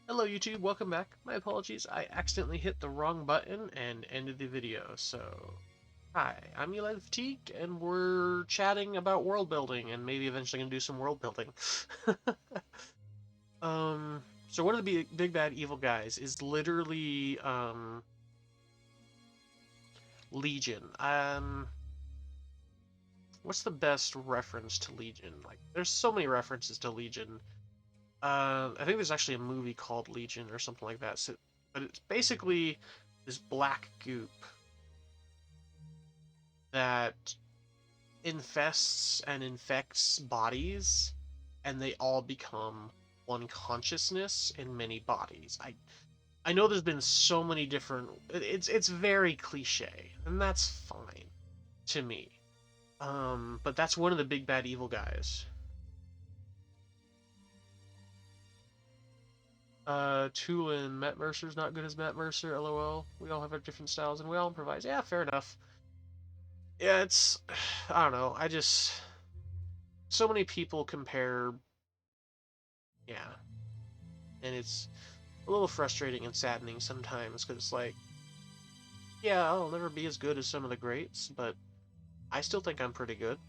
Hello YouTube, welcome back. My apologies, I accidentally hit the wrong button and ended the video, so... Hi, I'm Eli the Fatigued, and we're chatting about world building, and maybe eventually gonna do some world building. So one of the big bad evil guys is literally, Legion. What's the best reference to Legion? Like, there's so many references to Legion. I think there's actually a movie called Legion or something like that. So, but it's basically this black goop that infests and infects bodies, and they all become one consciousness in many bodies. I know there's been so many different. It's very cliche, and that's fine to me. But that's one of the big bad evil guys. Tulin, Matt Mercer's not good as Matt Mercer, lol. We all have our different styles and we all improvise. Yeah, fair enough. Yeah, it's. I don't know. I just. So many people compare. Yeah. And it's a little frustrating and saddening sometimes because it's like, yeah, I'll never be as good as some of the greats, but I still think I'm pretty good.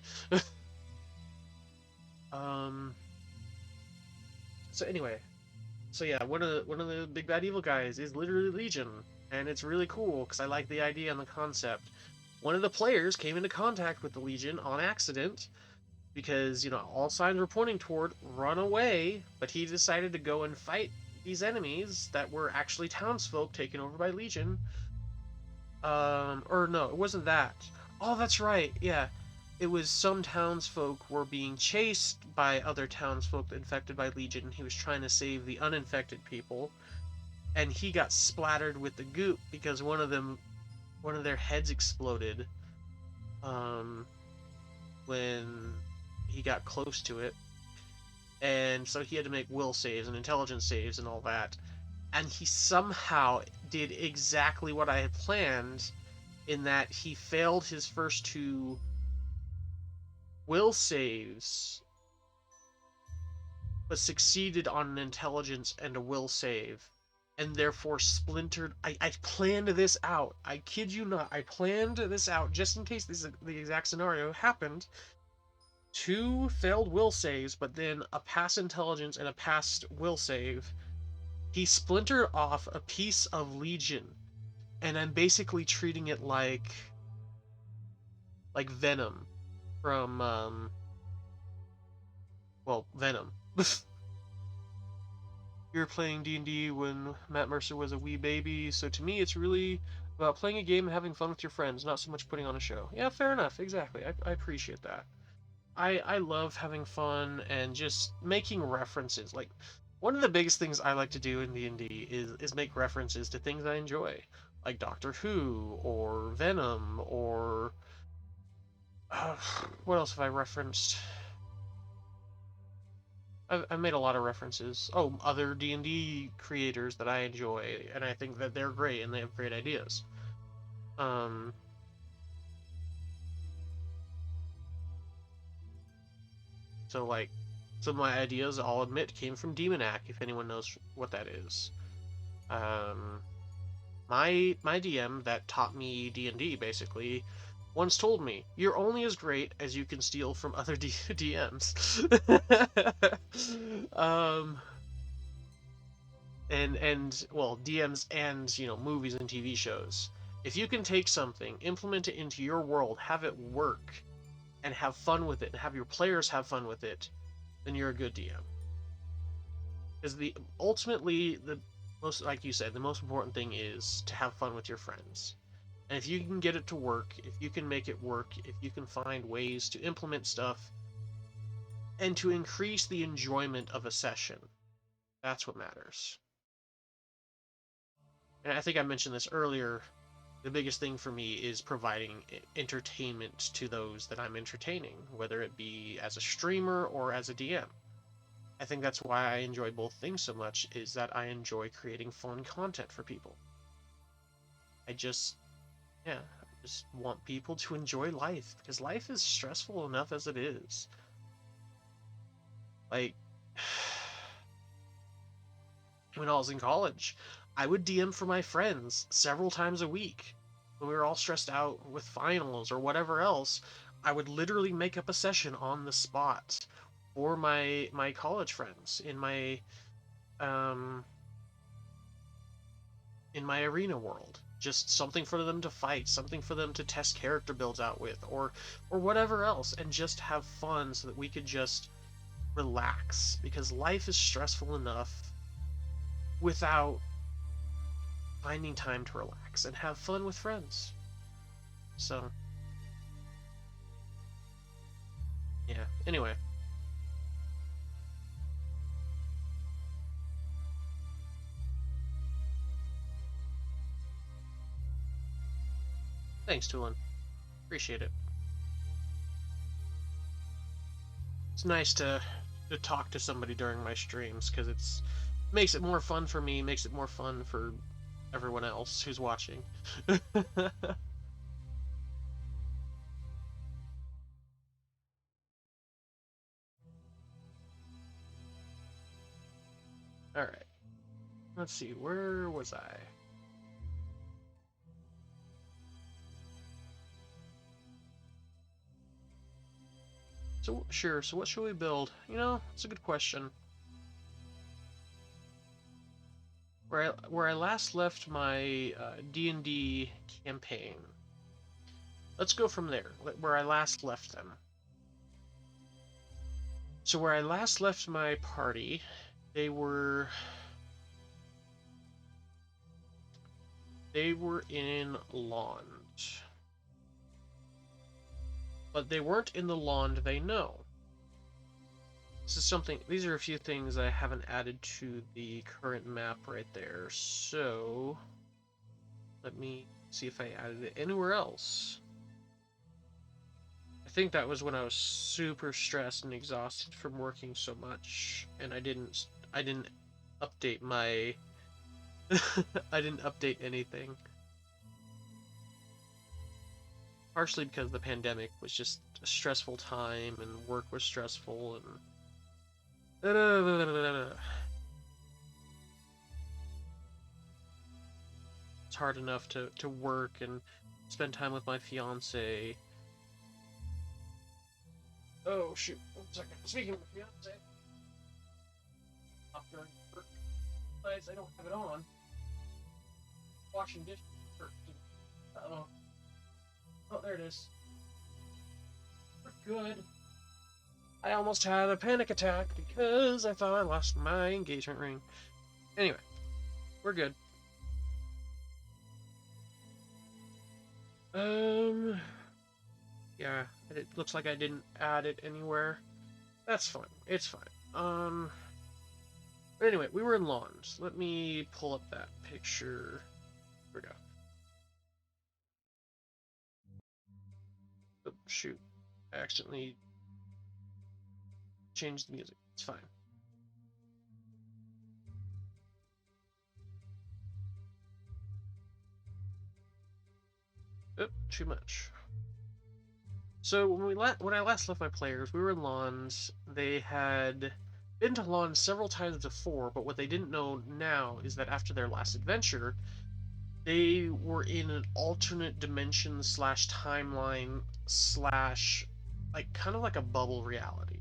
um. So anyway, so yeah, one of the big bad evil guys is literally Legion, and it's really cool because I like the idea and the concept. One of the players came into contact with the Legion on accident because, all signs were pointing toward run away, but he decided to go and fight these enemies that were actually townsfolk taken over by Legion. Or no, it wasn't that. Oh, that's right. Yeah. It was some townsfolk were being chased by other townsfolk infected by Legion, and he was trying to save the uninfected people, and he got splattered with the goop because one of their heads exploded um when he got close to it, and so he had to make will saves and intelligence saves and all that. And he somehow did exactly what I had planned, in that he failed his first two will saves, but succeeded on an intelligence and a will save, and therefore splintered. I planned this out. I kid you not. I planned this out just in case the exact scenario happened. Two failed will saves, but then a pass intelligence and a passed will save. He splintered off a piece of Legion, and I'm basically treating it like Venom from Venom. You were playing D&D when Matt Mercer was a wee baby, so to me it's really about playing a game and having fun with your friends, not so much putting on a show. Yeah, fair enough. Exactly. I appreciate that. I love having fun and just making references. Like, one of the biggest things I like to do in D&D is make references to things I enjoy, like Doctor Who or Venom or uh, what else have I referenced? I've made a lot of references. Oh, other D&D creators that I enjoy, and I think that they're great and they have great ideas. Um, so like some of my ideas, I'll admit, came from Demonac, if anyone knows what that is. Um, my DM that taught me D&D basically once told me, "You're only as great as you can steal from other DMs." um, and well, DMs and movies and TV shows. If you can take something, implement it into your world, have it work, and have fun with it, and have your players have fun with it, then you're a good DM. Because the ultimately the most, like you said, the most important thing is to have fun with your friends. And if you can get it to work, if you can make it work, if you can find ways to implement stuff and to increase the enjoyment of a session, that's what matters. And I think I mentioned this earlier. The biggest thing for me is providing entertainment to those that I'm entertaining, whether it be as a streamer or as a DM. I think that's why I enjoy both things so much, is that I enjoy creating fun content for people. I just, yeah, I just want people to enjoy life, because life is stressful enough as it is. Like, when I was in college, I would DM for my friends several times a week. When we were all stressed out with finals or whatever else, I would literally make up a session on the spot for my college friends um in my arena world. Just something for them to fight, something for them to test character builds out with, or whatever else, and just have fun so that we could just relax, because life is stressful enough without finding time to relax and have fun with friends. So, yeah. Anyway, thanks, Tulin. Appreciate it. It's nice to talk to somebody during my streams because it's makes it more fun for me, makes it more fun for everyone else who's watching. All right. Let's see. Where was I? So sure. So what should we build? You know, it's a good question. Where I last left my D&D campaign. Let's go from there. Where I last left them. So where I last left my party, they were in Lond. But they weren't in the Lond they know. These are a few things I haven't added to the current map right there. So let me see if I added it anywhere else. I think that was when I was super stressed and exhausted from working so much, and I didn't update my I didn't update anything. Partially because the pandemic was just a stressful time and work was stressful and it's hard enough to work and spend time with my fiance. Oh shoot! 1 second. Speaking of fiance, I'm during work. I don't have it on. Washing dishes. Uh-oh. Oh, there it is. We're good. I almost had a panic attack because I thought I lost my engagement ring. Anyway, we're good. Yeah, it looks like I didn't add it anywhere. That's fine. It's fine. But anyway, we were in lawns. Let me pull up that picture. Here we go. Oh, shoot. I accidentally changed the music. It's fine. Oh, too much. So when I last left my players, we were in lawns. They had been to lawns several times before, but what they didn't know now is that after their last adventure, they were in an alternate dimension slash timeline slash like kind of like a bubble reality.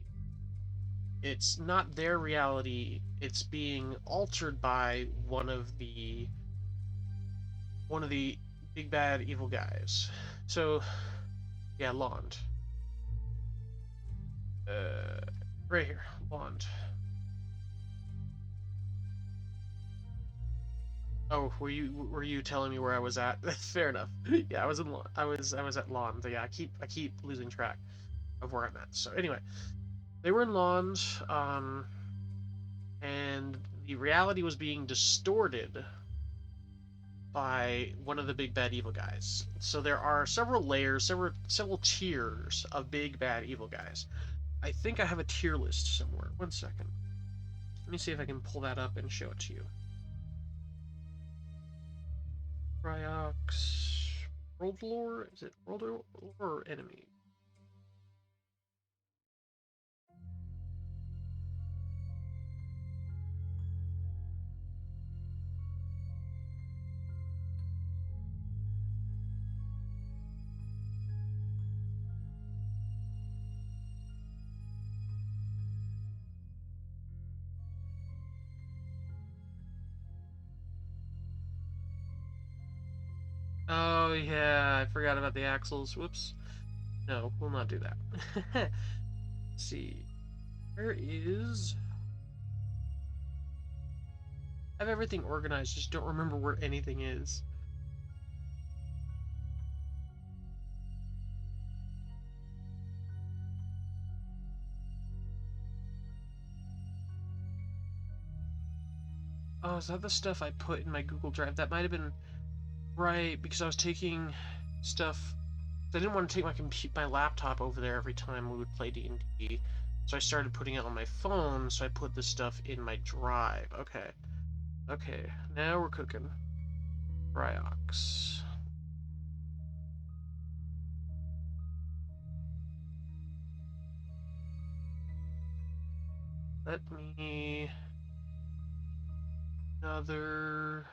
It's not their reality, it's being altered by one of the big bad evil guys. So yeah, Lond. Uh right here, Lond. Oh, were you telling me where I was at? Fair enough. Yeah, I was at Lond. Yeah, I keep losing track of where I'm at. So anyway, they were in Lond, and the reality was being distorted by one of the big bad evil guys. So there are several layers, several tiers of big bad evil guys. I think I have a tier list somewhere. 1 second. Let me see if I can pull that up and show it to you. Chryox World Lore? Is it World Lore or Enemy? Oh yeah, I forgot about the axles. Whoops. No, we'll not do that. Let's see. Where is... I have everything organized, just don't remember where anything is. Oh, is that the stuff I put in my Google Drive? That might have been right, because I was taking stuff... I didn't want to take my laptop over there every time we would play D&D. So I started putting it on my phone, so I put this stuff in my drive. Okay. Okay, now we're cooking. Chryox. Let me... Another...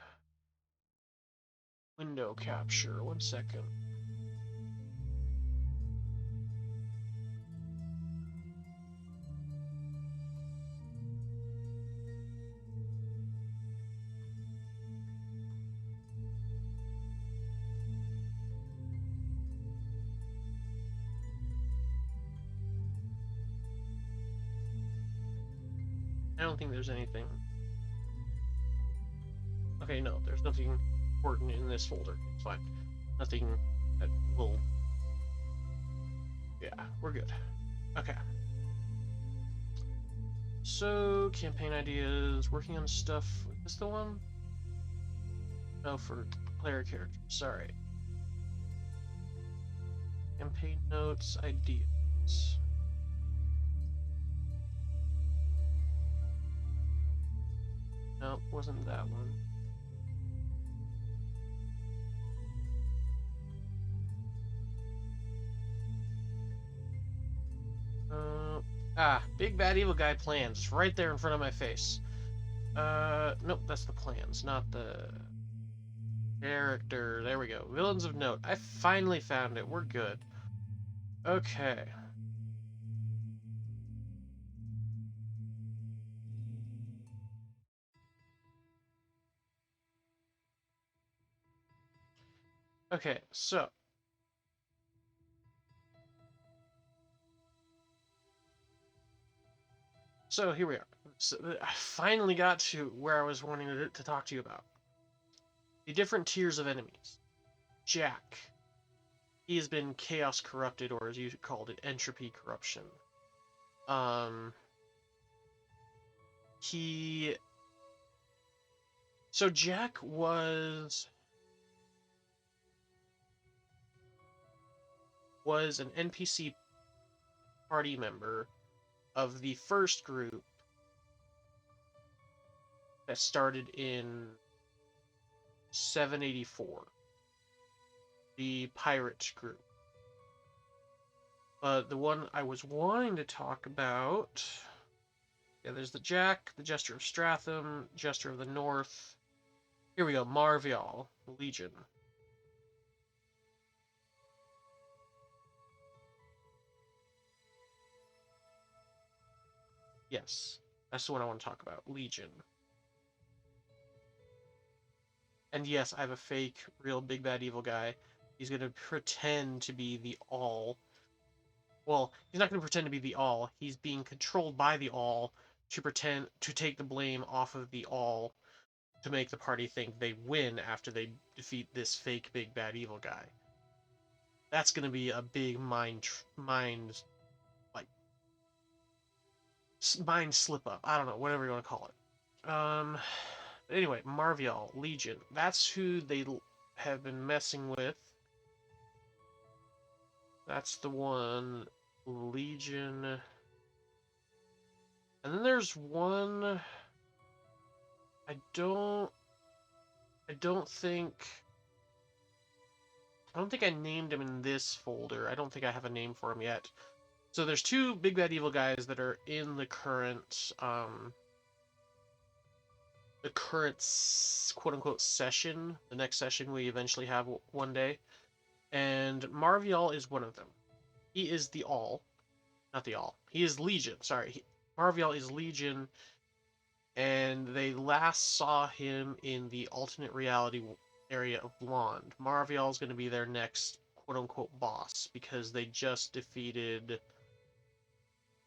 window capture. 1 second. I don't think there's anything. Okay, no, there's nothing important in this folder. It's fine. Nothing that will... Yeah, we're good. Okay. So, campaign ideas, working on stuff. Is this the one? No, for player characters. Sorry. Campaign notes, ideas. No, wasn't that one. Big Bad Evil Guy plans. It's right there in front of my face. Nope, that's the plans, not the character. There we go. Villains of note. I finally found it. We're good. Okay. Okay, so. So here we are. So I finally got to where I was wanting to talk to you about. The different tiers of enemies. Jack. He has been chaos corrupted, or as you called it, entropy corruption. He... So Jack was an NPC party member of the first group that started in 784. The pirate group. The one I was wanting to talk about... Yeah, there's the Jack, the Jester of Stratham, Jester of the North. Here we go, Marvial, Legion. Yes, that's the one I want to talk about, Legion. And yes, I have a fake, real big bad evil guy. He's going to pretend to be the All. Well, he's not going to pretend to be the All. He's being controlled by the All to pretend to take the blame off of the All to make the party think they win after they defeat this fake big bad evil guy. That's going to be a big mind slip up. I don't know, whatever you want to call it. Anyway, Marvial, Legion. That's who they have been messing with. That's the one, Legion. And then there's one... I don't think I named him in this folder. I don't think I have a name for him yet. So there's two big bad evil guys that are in the current quote-unquote session, the next session we eventually have one day. And Marvial is one of them. He is the All. Not the All. He is Legion, sorry. Marvial is Legion, and they last saw him in the alternate reality area of Blonde. Marvial is going to be their next quote-unquote boss because they just defeated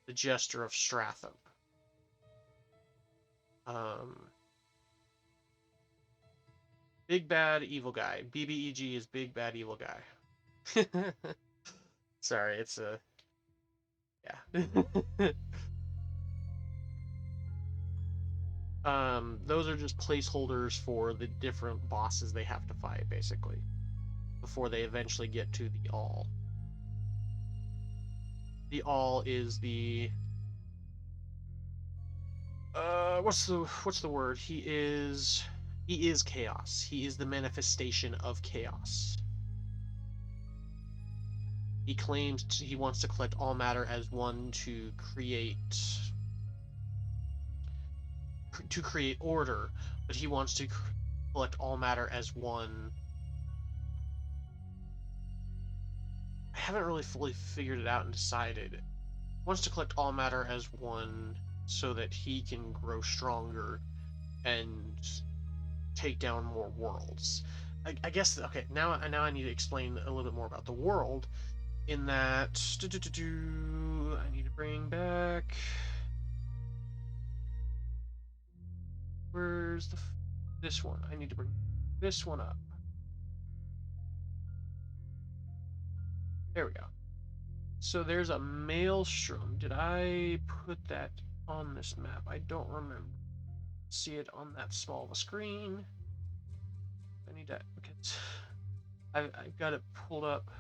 the Jester of Stratham. Um, Big Bad Evil Guy. BBEG is Big Bad Evil Guy. Sorry, it's a... yeah. Those are just placeholders for the different bosses they have to fight, basically, before they eventually get to the All. The All is the what's the word? He is chaos. He is the manifestation of chaos. He claims he wants to collect all matter as one to create order, but he wants to collect all matter as one. I haven't really fully figured it out and decided. He wants to collect all matter as one so that he can grow stronger and take down more worlds. I guess okay. Now I need to explain a little bit more about the world. In that, I need to bring back. Where's this one? I need to bring this one up. There we go. So there's a maelstrom. Did I put that on this map? I don't remember. See it on that small of a screen. I need to. Okay. I've got it pulled up.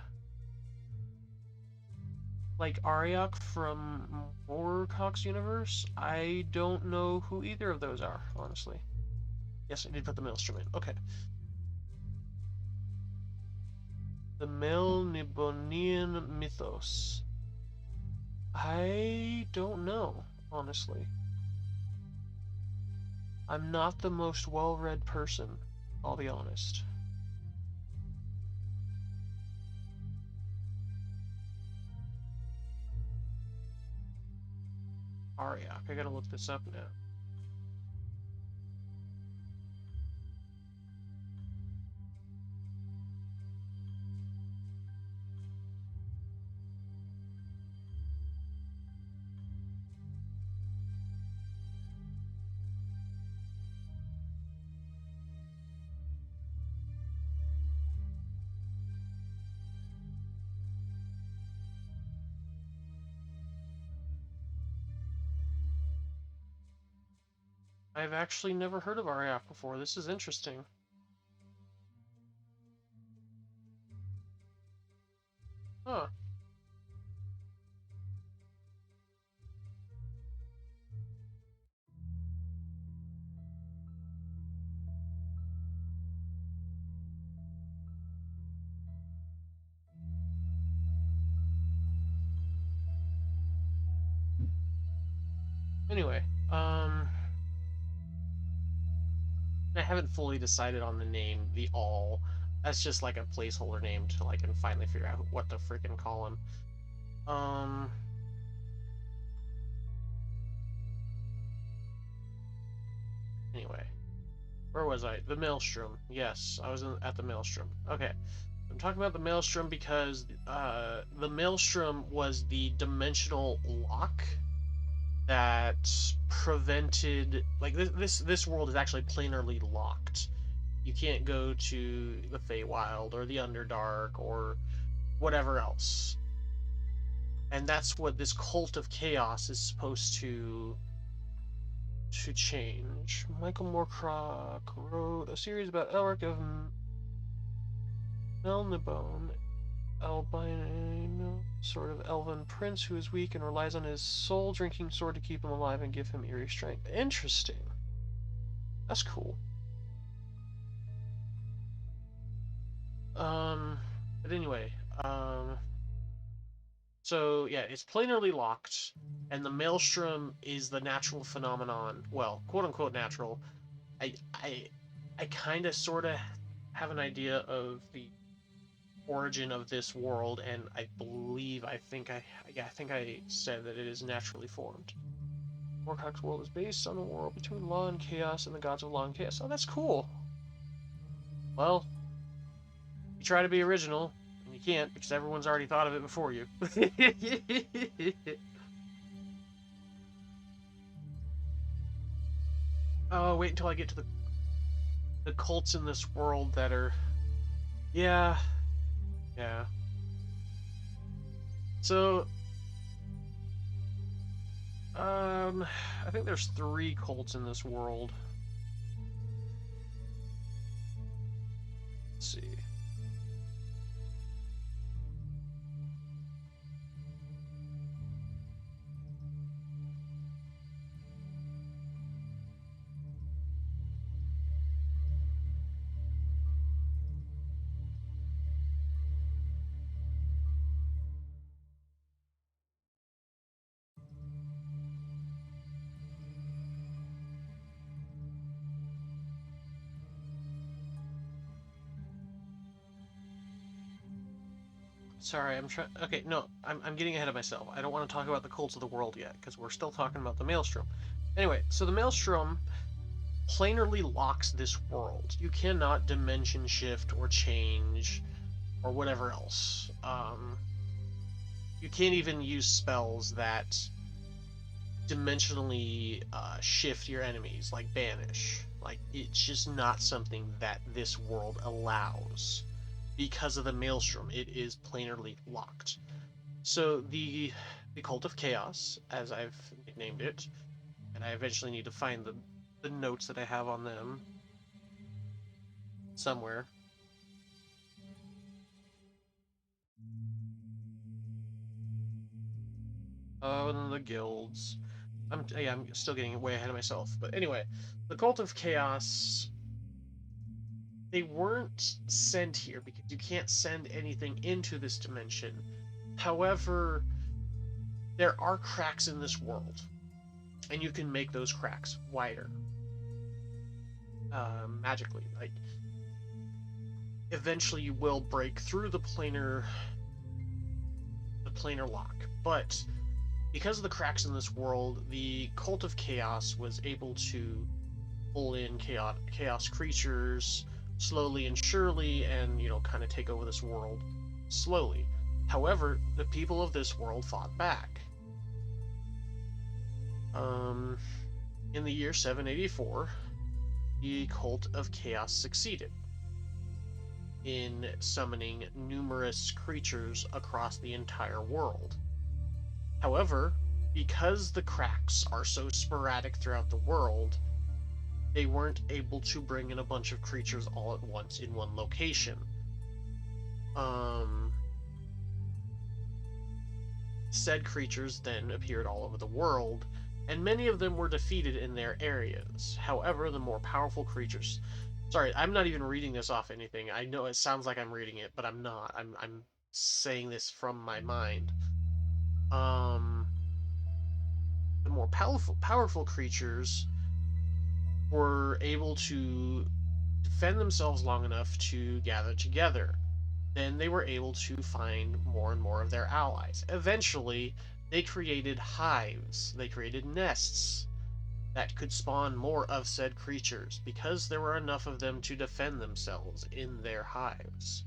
Like Ariok from Moorcock's universe, I don't know who either of those are, honestly. Yes, I did put the maelstrom in. Okay. The Melnibonian mythos. I don't know, honestly. I'm not the most well-read person, I'll be honest. Ariok, I gotta look this up now. I've actually never heard of Ariok before. This is interesting. Huh. Anyway, I haven't fully decided on the name, the All. That's just like a placeholder name till I can finally figure out what to freaking call him. Anyway, where was I? The Maelstrom. Yes, I was at the Maelstrom. Okay, I'm talking about the Maelstrom because the Maelstrom was the dimensional lock that prevented, like, this world is actually planarly locked. You can't go to the Feywild or the Underdark or whatever else. And that's what this cult of chaos is supposed to change. Michael Moorcock wrote a series about Elric of Melnibone, albino sort of elven prince who is weak and relies on his soul-drinking sword to keep him alive and give him eerie strength. Interesting. That's cool. But anyway, so yeah, it's planarly locked, and the maelstrom is the natural phenomenon. Well, quote unquote natural. I I I kind of sort of have an idea of the origin of this world, and I believe I think I said that it is naturally formed. Moorcock's world is based on a world between law and chaos and the gods of law and chaos. Oh, that's cool. Well, you try to be original, and you can't because everyone's already thought of it before you. Oh, wait until I get to the cults in this world that are. Yeah, yeah. So, I think there's three cults in this world. Let's see. Sorry, I'm trying. Okay, no, I'm getting ahead of myself. I don't want to talk about the cults of the world yet because we're still talking about the Maelstrom. Anyway, so the Maelstrom planarly locks this world. You cannot dimension shift or change or whatever else. You can't even use spells that dimensionally shift your enemies, like banish. Like it's just not something that this world allows because of the Maelstrom. It is planarly locked. So the Cult of Chaos, as I've nicknamed it, and I eventually need to find the notes that I have on them somewhere. Oh, and the guilds. I'm still getting way ahead of myself. But anyway, the Cult of Chaos, they weren't sent here because you can't send anything into this dimension. However, there are cracks in this world, and you can make those cracks wider magically. Like eventually, you will break through the planar lock, but because of the cracks in this world, the Cult of Chaos was able to pull in chaos creatures slowly and surely, and kind of take over this world slowly. However, the people of this world fought back. Um, in the year 784, the Cult of Chaos succeeded in summoning numerous creatures across the entire world. However, because the cracks are so sporadic throughout the world, they weren't able to bring in a bunch of creatures all at once in one location. Um, Said creatures then appeared all over the world, and many of them were defeated in their areas. However, the more powerful creatures. Sorry, I'm not even reading this off anything. I know it sounds like I'm reading it, but I'm not. I'm saying this from my mind. Um, the more powerful creatures were able to defend themselves long enough to gather together. Then they were able to find more and more of their allies. Eventually, they created hives, they created nests that could spawn more of said creatures because there were enough of them to defend themselves in their hives.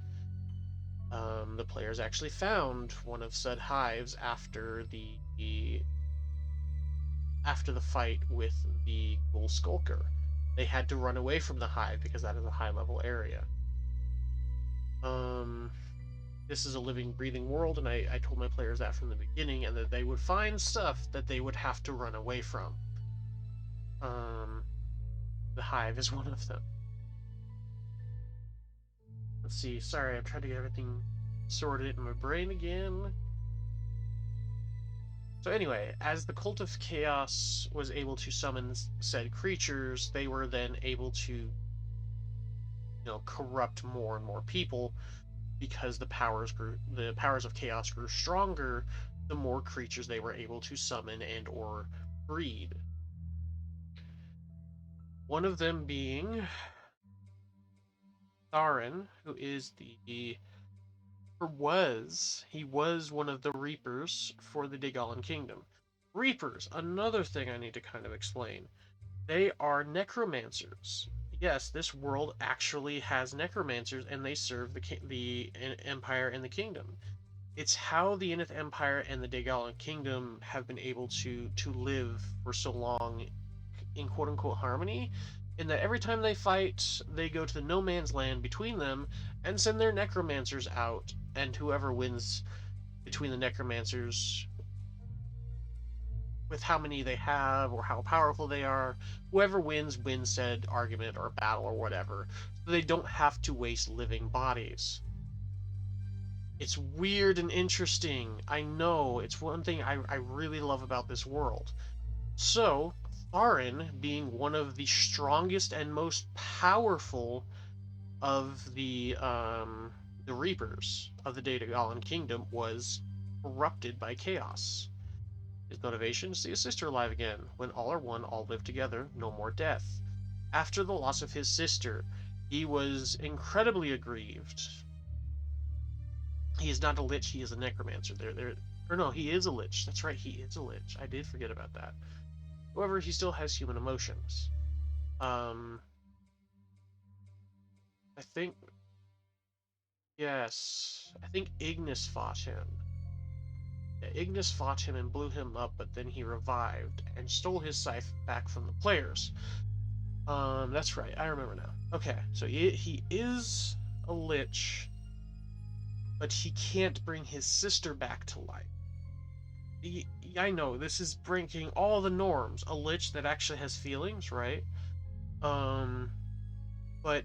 The players actually found one of said hives after the fight with the Ghoul Skulker. They had to run away from the hive because that is a high level area. Um, this is a living, breathing world, and I told my players that from the beginning, and that they would find stuff that they would have to run away from. Um, the hive is one of them. Let's see. Sorry, I'm trying to get everything sorted in my brain again. So anyway, as the Cult of Chaos was able to summon said creatures, they were then able to, corrupt more and more people because the powers of chaos grew stronger, the more creatures they were able to summon and or breed. One of them being Tharin, who is the or was he was one of the Reapers for the Dagon Kingdom. Reapers, another thing I need to kind of explain. They are necromancers. yes, this world actually has necromancers, and they serve the Empire and the Kingdom. It's how the Innith Empire and the Dagalan Kingdom have been able to live for so long in quote unquote harmony, in that every time they fight, they go to the no man's land between them and send their necromancers out, and whoever wins between the necromancers with how many they have or how powerful they are, whoever wins said argument or battle or whatever. So they don't have to waste living bodies. It's weird and interesting. I know. It's one thing I really love about this world. So, Tharin, being one of the strongest and most powerful of the Reapers of the Data Kingdom, was corrupted by chaos. His motivation: see his sister alive again. When all are one, all live together, no more death. After the loss of his sister, he was incredibly aggrieved. He is not a lich, he is a necromancer. Or no, he is a lich. That's right, he is a lich. I did forget about that. However, he still has human emotions. Um, I think, yes, I think Ignis fought him. Yeah, Ignis fought him and blew him up, but then he revived and stole his scythe back from the players. That's right, I remember now. Okay, so he is a lich, but he can't bring his sister back to life. I know, this is breaking all the norms. A lich that actually has feelings, right? Um, but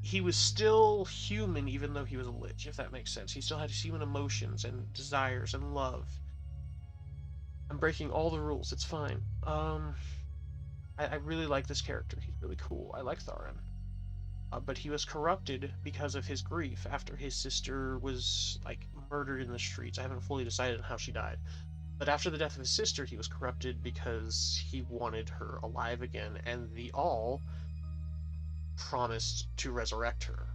he was still human even though he was a lich, if that makes sense. He still had human emotions and desires and love. I'm breaking all the rules, it's fine. I really like this character. He's really cool. I like Tharin. But he was corrupted because of his grief after his sister was, like, murdered in the streets. I haven't fully decided on how she died. But after the death of his sister, he was corrupted because he wanted her alive again, and the All promised to resurrect her.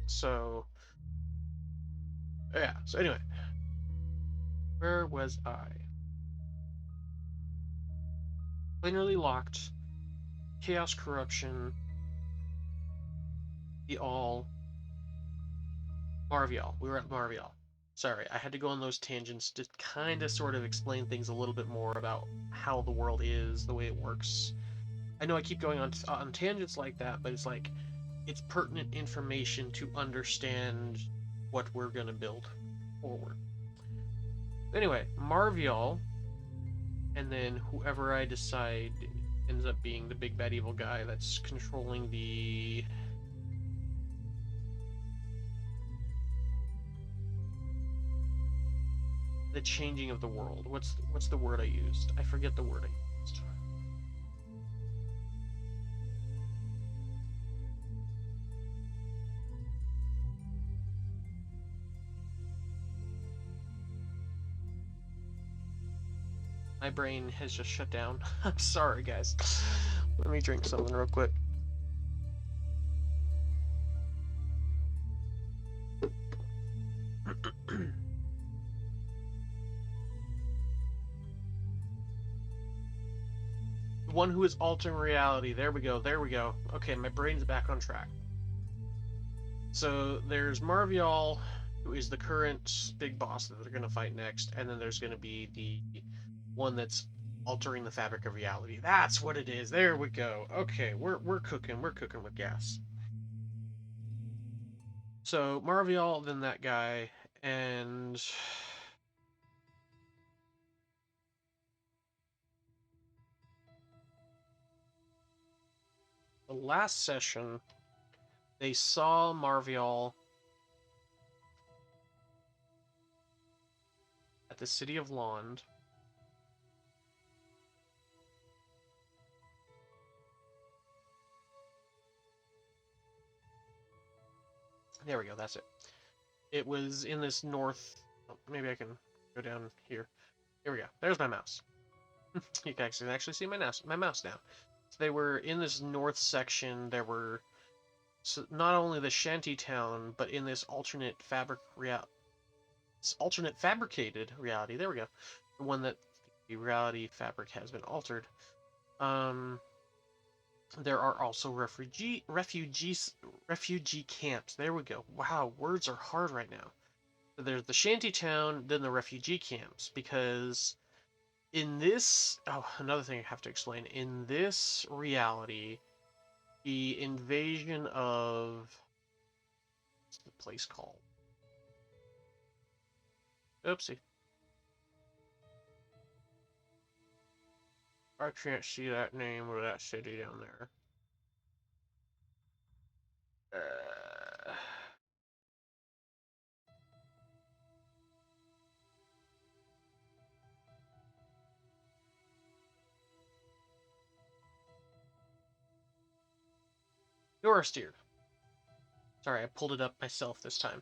So, yeah. So anyway, where was I? Linearly locked, chaos, corruption, the All, Marvial. We were at Marvial. Sorry, I had to go on those tangents to kind of sort of explain things a little bit more about how the world is, the way it works. I know I keep going on tangents like that, but it's like it's pertinent information to understand what we're gonna build forward. Anyway, Marvial, and then whoever I decide ends up being the big bad evil guy that's controlling the changing of the world. What's the word I used? I forget the word I used. My brain has just shut down. I'm sorry, guys. Let me drink something real quick. The one who is altering reality. There we go. There we go. Okay, my brain's back on track. So there's Marvial, who is the current big boss that they're going to fight next, and then there's going to be the one that's altering the fabric of reality. That's what it is. There we go. Okay, we're cooking. We're cooking with gas. So Marvial, then that guy, and the last session, they saw Marvial at the city of Lond. There we go, that's it. It was in this north... Oh, maybe I can go down here. Here we go. There's my mouse. You can actually see my mouse now. So they were in this north section. There were not only the shanty town, but in this alternate fabricated reality. There we go. The one that The reality fabric has been altered. Um, there are also refugee camps. There we go. Wow, words are hard right now. So there's the shanty town, then the refugee camps, because in this, oh, another thing I have to explain. In this reality, the invasion of, what's the place called? Oopsie. I can't see that name or that city down there. Uh, Dorestier. Sorry, I pulled it up myself this time.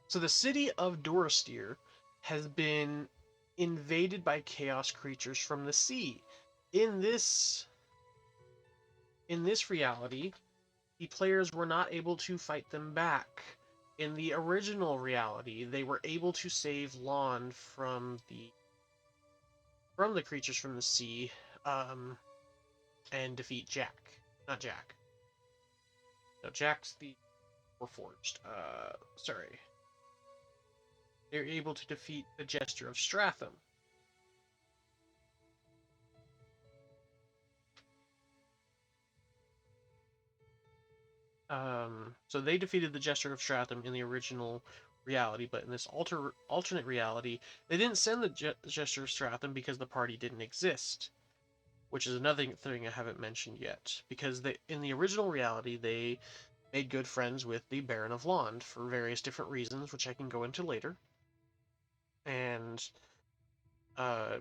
So the city of Dorestier has been invaded by chaos creatures from the sea. In this in this reality, the players were not able to fight them back. In the original reality, they were able to save Lon from the creatures from the sea, and defeat Jack. Not Jack. No, Jack's the Warforged. Sorry. They're able to defeat the Jester of Stratham. So they defeated the Jester of Stratham in the original reality, but in this alternate reality, they didn't send the Jester of Stratham because the party didn't exist, which is another thing I haven't mentioned yet. Because in the original reality, they made good friends with the Baron of Lond for various different reasons, which I can go into later, and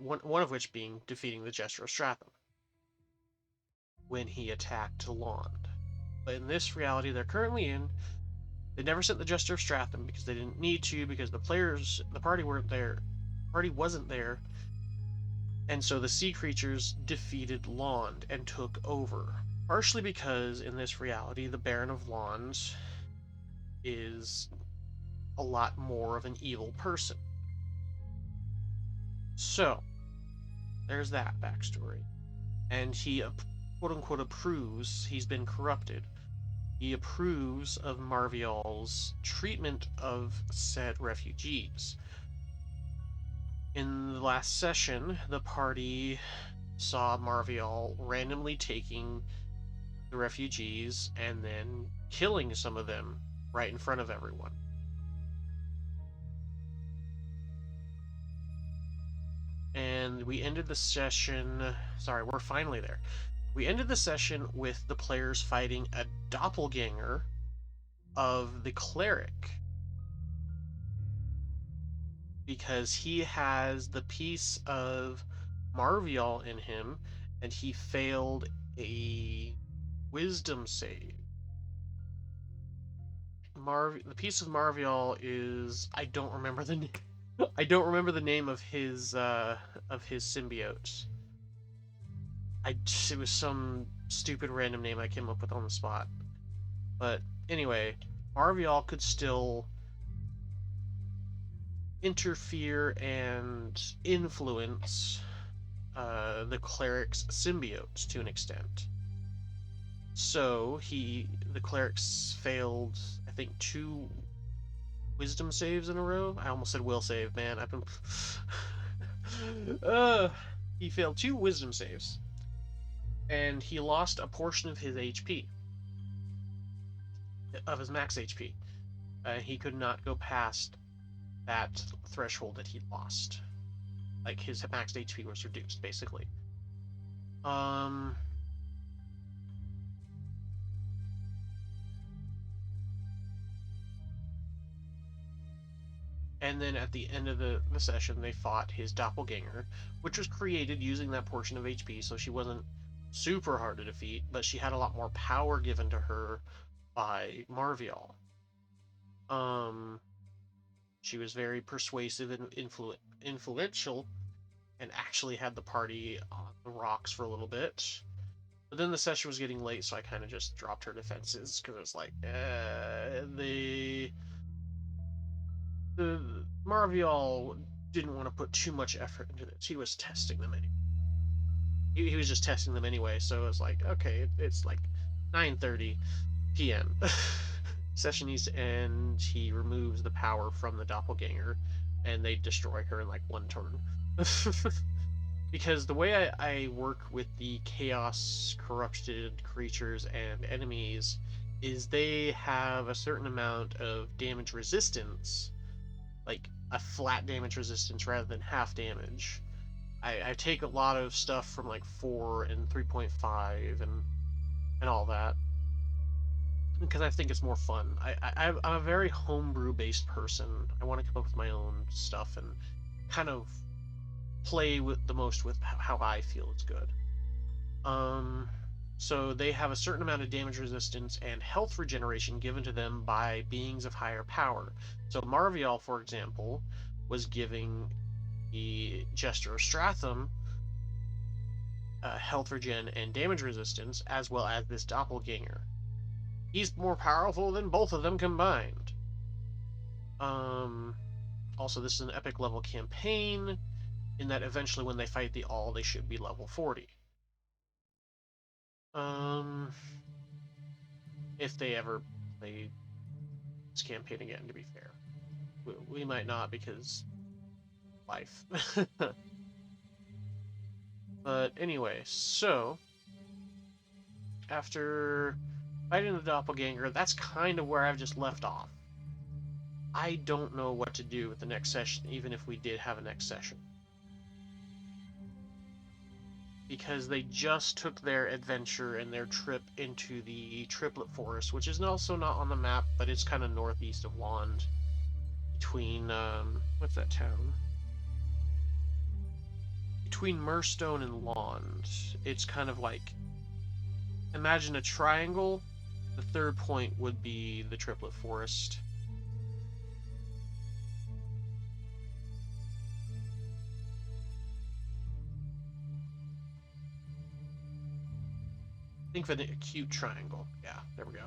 one of which being defeating the Jester of Stratham when he attacked Lond. But in this reality they're currently in, they never sent the Jester of Stratham because they didn't need to, because the party weren't there, the party wasn't there, and so the sea creatures defeated Lond and took over. Partially because in this reality the Baron of Lond is a lot more of an evil person. So there's that backstory, and he quote unquote approves. He's been corrupted. He approves of Marviol's treatment of said refugees. In the last session, the party saw Marviol randomly taking the refugees and then killing some of them right in front of everyone. And we ended the session. Sorry, we're finally there. We ended the session with the players fighting a doppelganger of the cleric, because he has the piece of Marviol in him, and he failed a wisdom save. The piece of Marviol is, I don't remember the name. I don't remember the name of his symbiote. It was some stupid random name I came up with on the spot. But anyway, Marviol could still interfere and influence the cleric's symbiote to an extent. So the clerics failed, I think, 2 wisdom saves in a row. I almost said will save, man. I've been. He failed 2 wisdom saves, and he lost a portion of his HP, of his max HP. He could not go past that threshold that he lost. Like, his max HP was reduced, basically. And then at the end of the session, they fought his doppelganger, which was created using that portion of HP, so she wasn't super hard to defeat, but she had a lot more power given to her by Marviol. She was very persuasive and influential, and actually had the party on the rocks for a little bit. But then the session was getting late, so I kind of just dropped her defenses, because it was like, the Marviol didn't want to put too much effort into this. He was testing them anyway. He was just testing them anyway, so it was like, okay, it's like 9:30 p.m. Session needs to end. He removes the power from the doppelganger, and they destroy her in like one turn. Because the way I work with the chaos corrupted creatures and enemies is they have a certain amount of damage resistance, like a flat damage resistance rather than half damage. I take a lot of stuff from like 4 and 3.5 and all that because I think it's more fun. I'm a very homebrew based person. I want to come up with my own stuff and kind of play with the most with how I feel is good. So they have a certain amount of damage resistance and health regeneration given to them by beings of higher power. So Marvial, for example, was giving the Jester of Stratham health regen and damage resistance, as well as this doppelganger. He's more powerful than both of them combined. Also, this is an epic level campaign, in that eventually when they fight the All, they should be level 40. If they ever play this campaign again, to be fair. We might not, because life. But anyway, so after fighting the doppelganger, that's kind of where I've just left off. I don't know what to do with the next session, even if we did have a next session. Because they just took their adventure and their trip into the Triplet Forest, which is also not on the map, but it's kind of northeast of Lond. Between, what's that town? Between Murstone and Lond. It's kind of like, imagine a triangle. The third point would be the Triplet Forest. Think of an acute triangle. Yeah, there we go.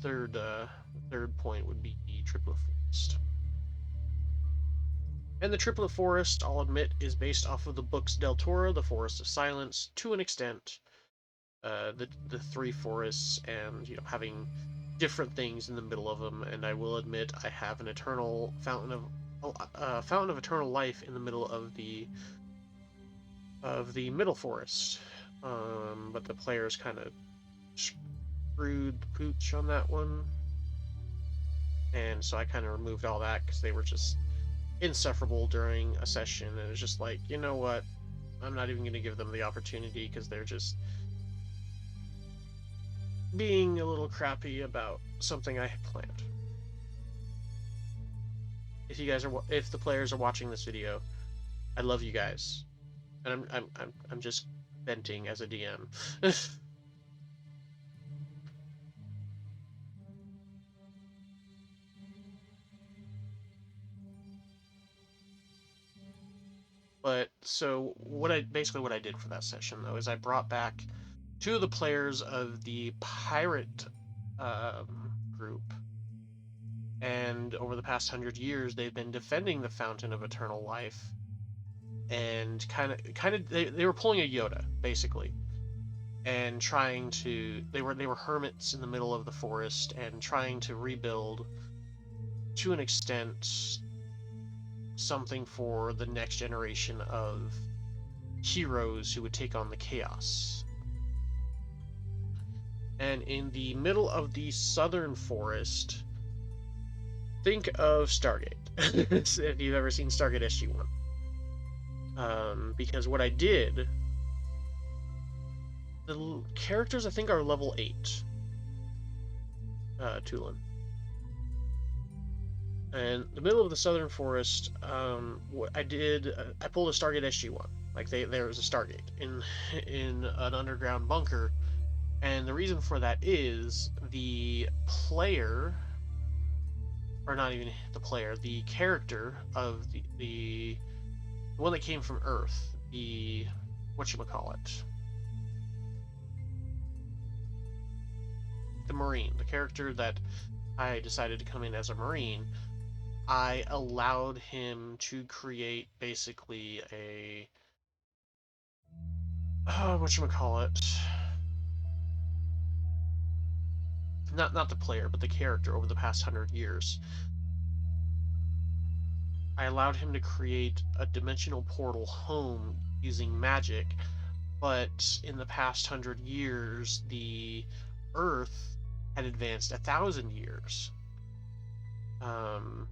The third point would be the Triplet Forest. And the Triplet Forest, I'll admit, is based off of the books Del Toro, The Forest of Silence, to an extent. The three forests, and having different things in the middle of them. And I will admit, I have an eternal fountain of eternal life in the middle of the middle forest. But the players kind of screwed the pooch on that one, and so I kind of removed all that because they were just insufferable during a session, and it was just like, you know what, I'm not even going to give them the opportunity because they're just being a little crappy about something I had planned. If the players are watching this video, I love you guys, and I'm just venting as a DM. But so what I did for that session, though, is I brought back two of the players of the pirate group, and over the past 100 years, they've been defending the Fountain of Eternal Life, and they were pulling a Yoda, basically, and trying to they were hermits in the middle of the forest and trying to rebuild, to an extent, something for the next generation of heroes who would take on the chaos. And in the middle of the southern forest, think of Stargate. If you've ever seen Stargate SG-1. Because what I did, the characters I think are level 8. Tulin. And the middle of the southern forest, what I did, I pulled a Stargate SG-1. Like there was a Stargate in an underground bunker, and the reason for that is the player, or not even the player, the character of the one that came from Earth, the whatchamacallit, the Marine, the character that I decided to come in as a Marine, I allowed him to create basically a whatchamacallit, not the player, but the character over the past 100 years. I allowed him to create a dimensional portal home using magic, but in the past 100 years, the Earth had advanced 1,000 years. Um,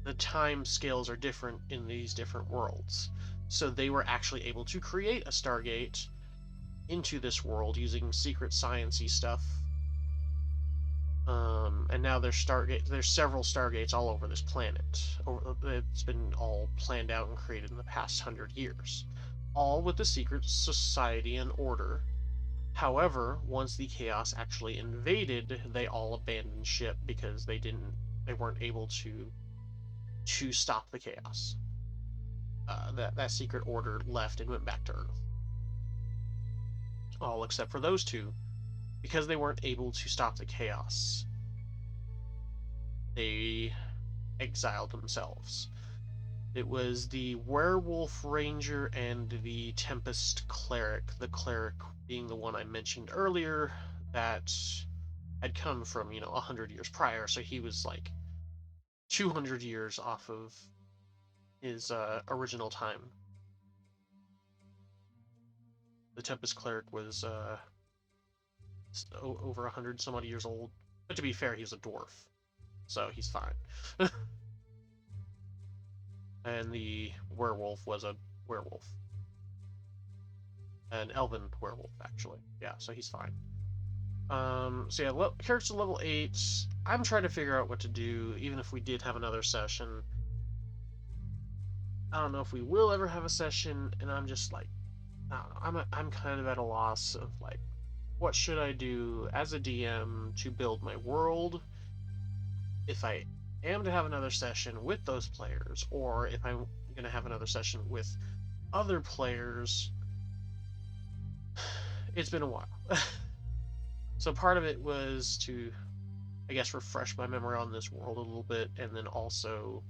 the time scales are different in these different worlds, so they were actually able to create a Stargate into this world using secret sciencey stuff. And now there's several Stargates all over this planet. It's been all planned out and created in the past 100 years, all with the secret society and order. However, once the chaos actually invaded, they all abandoned ship because they weren't able to stop the chaos. That secret order left and went back to Earth, all except for those two, because they weren't able to stop the chaos. They exiled themselves. It was the Werewolf Ranger and the Tempest Cleric, the cleric being the one I mentioned earlier that had come from, 100 years prior, so he was like 200 years off of his original time. The Tempest Cleric was over 100 some odd years old, but to be fair, he's a dwarf, so he's fine. And the werewolf was a werewolf. An elven werewolf, actually. Yeah, so he's fine. So yeah, character level 8. I'm trying to figure out what to do, even if we did have another session. I don't know if we will ever have a session, and I'm just like, I don't know, I'm kind of at a loss of like, what should I do as a DM to build my world if I am to have another session with those players, or if I'm going to have another session with other players. It's been a while. So part of it was to, I guess, refresh my memory on this world a little bit, and then also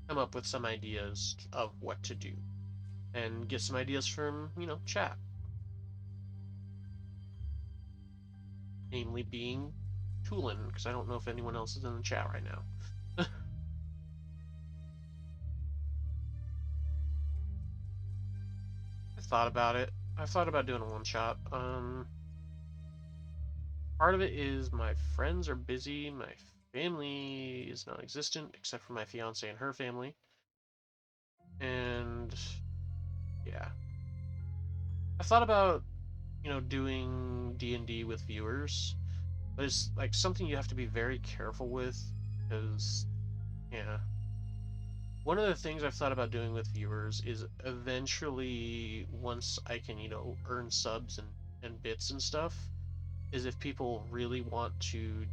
come up with some ideas of what to do, and get some ideas from, chat. Namely being Tulin, because I don't know if anyone else is in the chat right now. I've thought about it. I've thought about doing a one-shot. Part of it is my friends are busy, my family is non-existent, except for my fiance and her family. And yeah. I've thought about, doing D&D with viewers, but it's like something you have to be very careful with, because, yeah. One of the things I've thought about doing with viewers is eventually, once I can, earn subs and bits and stuff, is if people really want to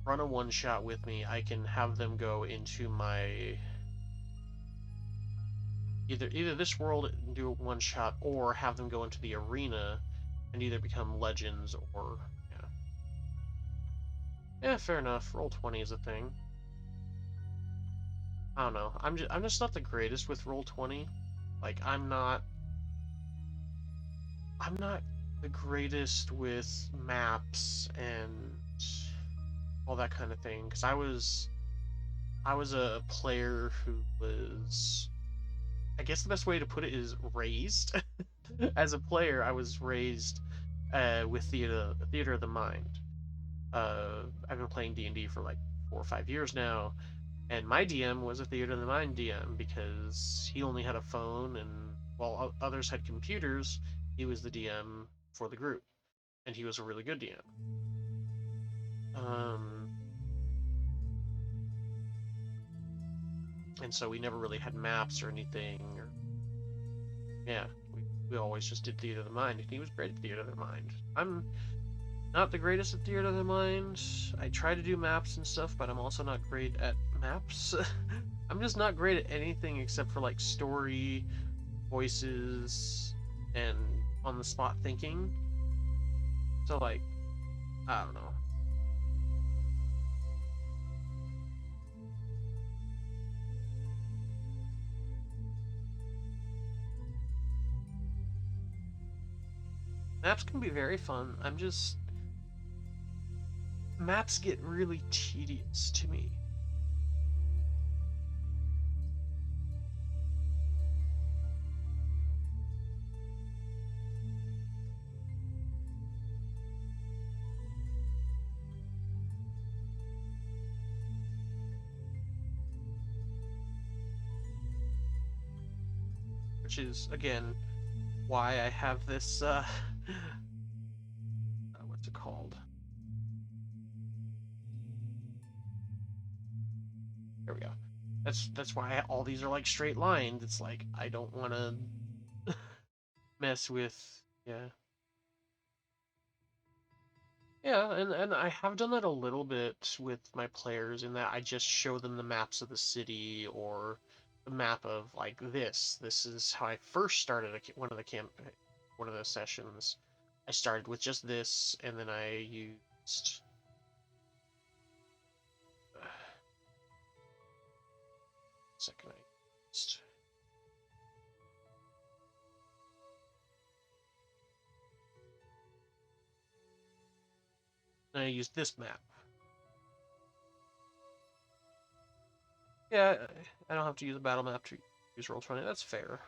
run a one-shot with me, I can have them go into my either this world and do a one-shot, or have them go into the arena and either become legends or yeah, fair enough. Roll20 is a thing. I don't know. I'm just not the greatest with Roll20. Like I'm not the greatest with maps and all that kind of thing, because I was a player who was, I guess the best way to put it is raised. As a player, I was raised with theater of the mind. I've been playing D&D for like 4 or 5 years now, and my DM was a theater of the mind DM because he only had a phone, and while others had computers, he was the DM for the group, and he was a really good DM. And so we never really had maps or anything. Yeah, we always just did theater of the mind, and he was great at theater of the mind. I'm not the greatest at theater of the mind. I try to do maps and stuff, but I'm also not great at maps. I'm just not great at anything except for like story, voices, and on the spot thinking. So like, I don't know. Maps can be very fun. Maps get really tedious to me. Which is, again, why I have this, what's it called? There we go. That's why all these are like straight lines. It's like I don't want to mess with, yeah. Yeah, and I have done that a little bit with my players in that I just show them the maps of the city or the map of like this. This is how I first started one of the sessions. I started with just this, and then I used second I used then I used this map. Yeah, I don't have to use a battle map to use Roll20. That's fair.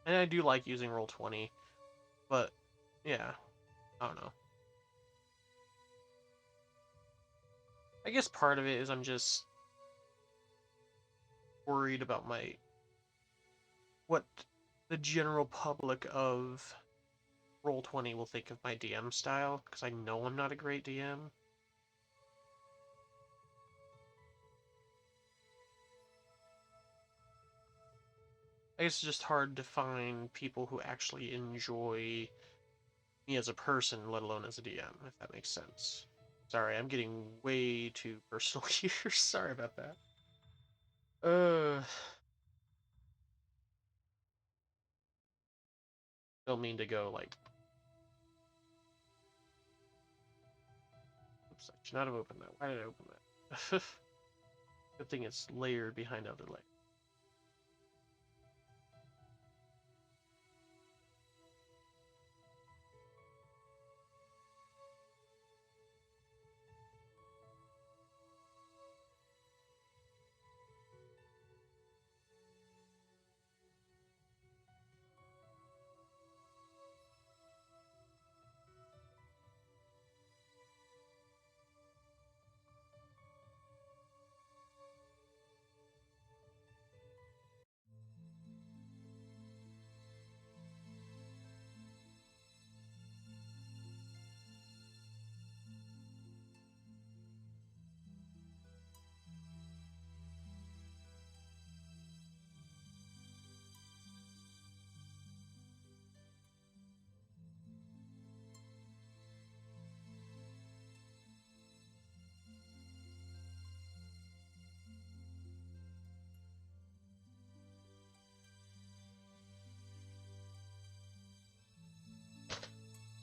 And I do like using Roll20, but yeah, I don't know. I guess part of it is I'm just worried about what the general public of Roll20 will think of my DM style, because I know I'm not a great DM. I guess it's just hard to find people who actually enjoy me as a person, let alone as a DM, if that makes sense. Sorry, I'm getting way too personal here. Sorry about that. Uh, don't mean to go like. Oops, I should not have opened that. Why did I open that? Good thing it's layered behind other layers.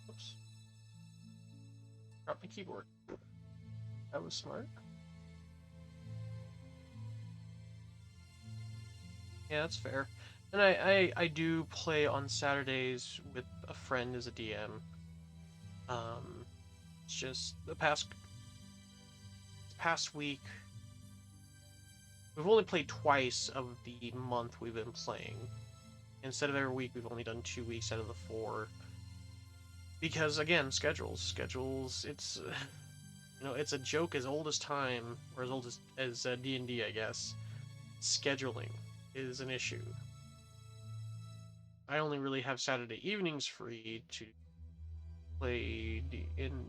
Oops. Drop my keyboard. That was smart. Yeah, that's fair. And I do play on Saturdays with a friend as a DM. It's just the past week we've only played twice of the month we've been playing. Instead of every week, we've only done 2 weeks out of the 4. Because again, schedules. It's it's a joke as old as time, or as old as D&D, I guess. Scheduling is an issue. I only really have Saturday evenings free to play in.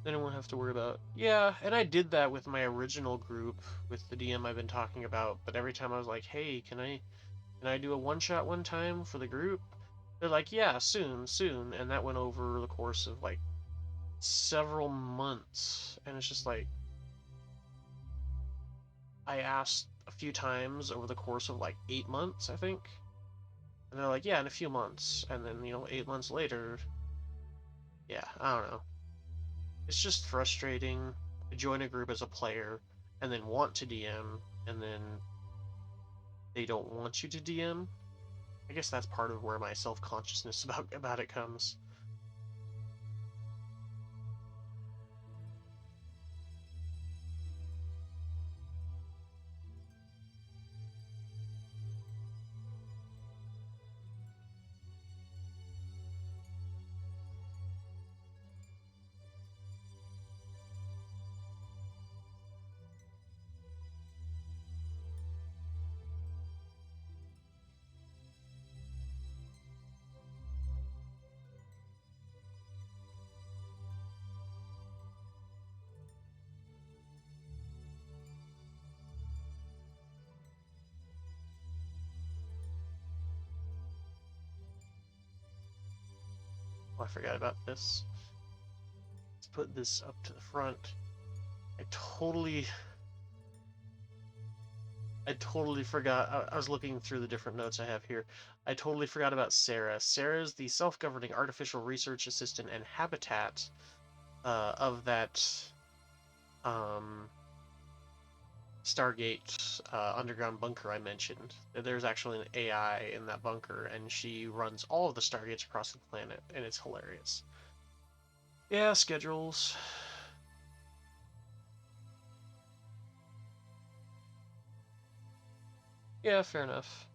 Then I won't have to worry about. Yeah, and I did that with my original group with the DM I've been talking about. But every time I was like, "Hey, can I do a one shot one time for the group?" They're like, "Yeah, soon, soon," and that went over the course of like several months, and it's just like I asked a few times over the course of like 8 months, I think, and they're like, "Yeah, in a few months," and then 8 months later, yeah, I don't know. It's just frustrating to join a group as a player and then want to DM and then they don't want you to DM. I guess that's part of where my self-consciousness about it comes. Oh, I forgot about this. Let's put this up to the front. I totally I totally forgot. I was looking through the different notes I have here. I totally forgot about Sarah. Sarah's the self-governing artificial research assistant and habitat of that um, Stargate underground bunker I mentioned. There's actually an AI in that bunker, and she runs all of the Stargates across the planet, and it's hilarious. Yeah, schedules. Yeah, fair enough.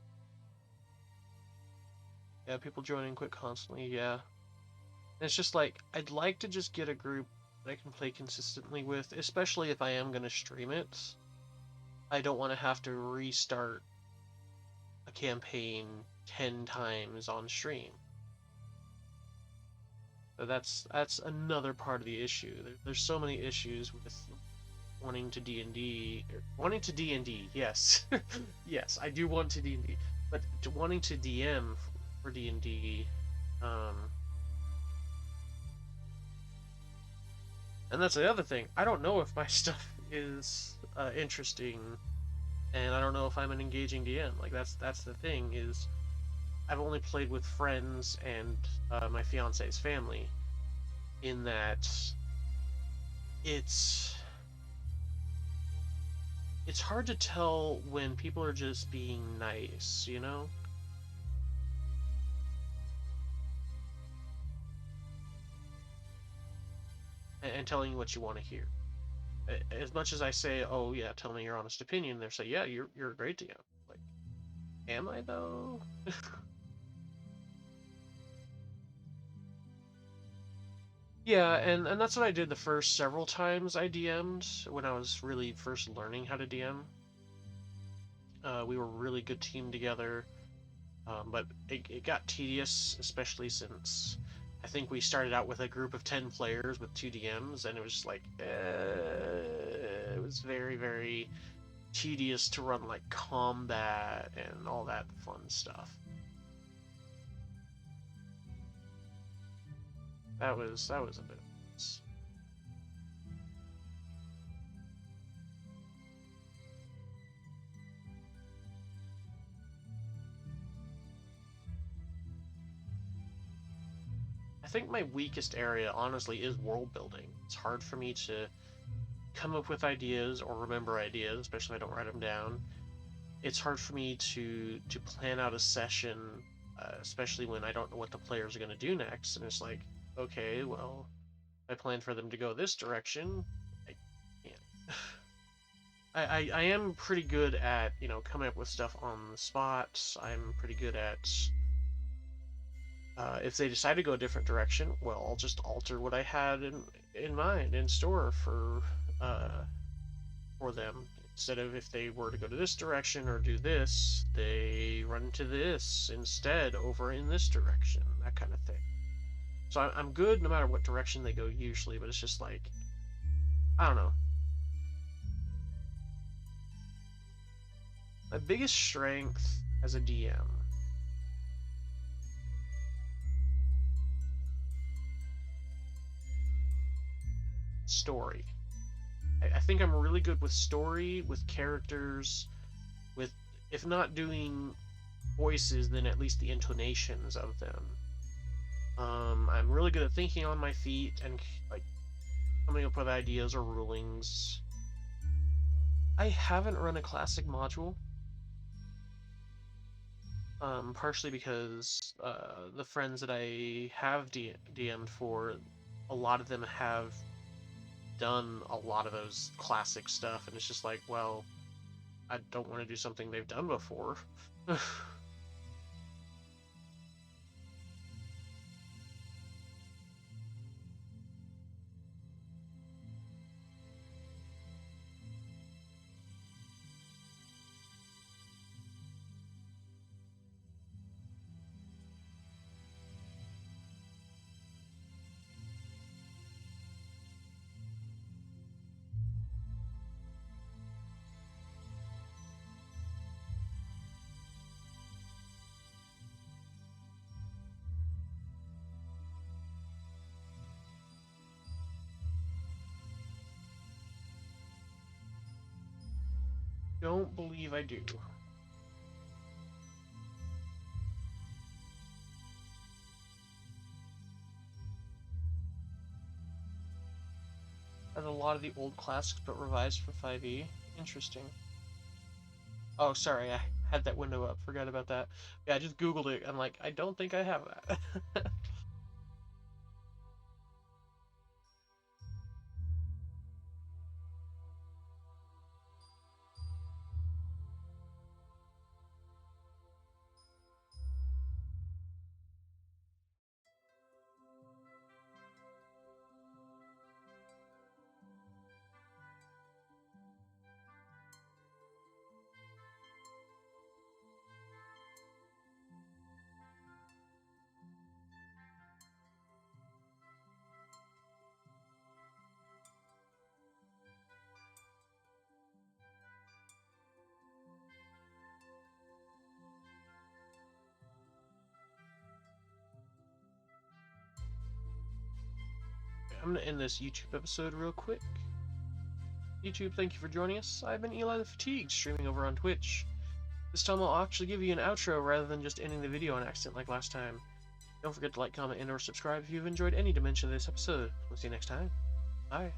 Yeah, people joining quit constantly. Yeah, and it's just like I'd like to just get a group that I can play consistently with, especially if I am gonna stream it. I don't want to have to restart a campaign 10 times on stream. So that's another part of the issue. There's so many issues with wanting to D&D, wanting to D&D. Yes, yes, I do want to D&D, but wanting to DM for D&D, um, and that's the other thing. I don't know if my stuff is interesting, and I don't know if I'm an engaging DM. Like that's the thing is I've only played with friends and my fiance's family. In that it's it's hard to tell when people are just being nice, you know, and telling you what you want to hear. As much as I say, "Oh yeah, tell me your honest opinion," they say, "Yeah, you're a great DM." Like, am I though? Yeah, and that's what I did the first several times I DM'd when I was really first learning how to DM. We were a really good team together, but it got tedious, especially since I think we started out with a group of 10 players with 2 DMs, and it was just like, it was very, very tedious to run like combat and all that fun stuff. That was a bit of a I think my weakest area, honestly, is world building. It's hard for me to come up with ideas or remember ideas, especially if I don't write them down. It's hard for me to plan out a session, especially when I don't know what the players are going to do next. And it's like, okay, well, I plan for them to go this direction. I can't. I am pretty good at coming up with stuff on the spot. I'm pretty good at if they decide to go a different direction, well, I'll just alter what I had in mind in store uh, for them. Instead of if they were to go to this direction or do this, they run into this instead over in this direction, that kind of thing. So I'm good no matter what direction they go usually, but it's just like, I don't know. My biggest strength as a DM, story. I think I'm really good with story, with characters, with, if not doing voices, then at least the intonations of them. I'm really good at thinking on my feet and like coming up with ideas or rulings. I haven't run a classic module. Partially because the friends that I have DM'd for, a lot of them have done a lot of those classic stuff, and it's just like, well, I don't want to do something they've done before. Don't believe I do. And a lot of the old classics, but revised for 5e. Interesting. Oh, sorry, I had that window up. Forgot about that. Yeah, I just Googled it. I'm like, I don't think I have that. I'm gonna end this YouTube episode real quick. YouTube, thank you for joining us. I've been Eli the Fatigue, streaming over on Twitch. This time I'll actually give you an outro rather than just ending the video on accident like last time. Don't forget to like, comment, and or subscribe if you've enjoyed any dimension of this episode. We'll see you next time. Bye.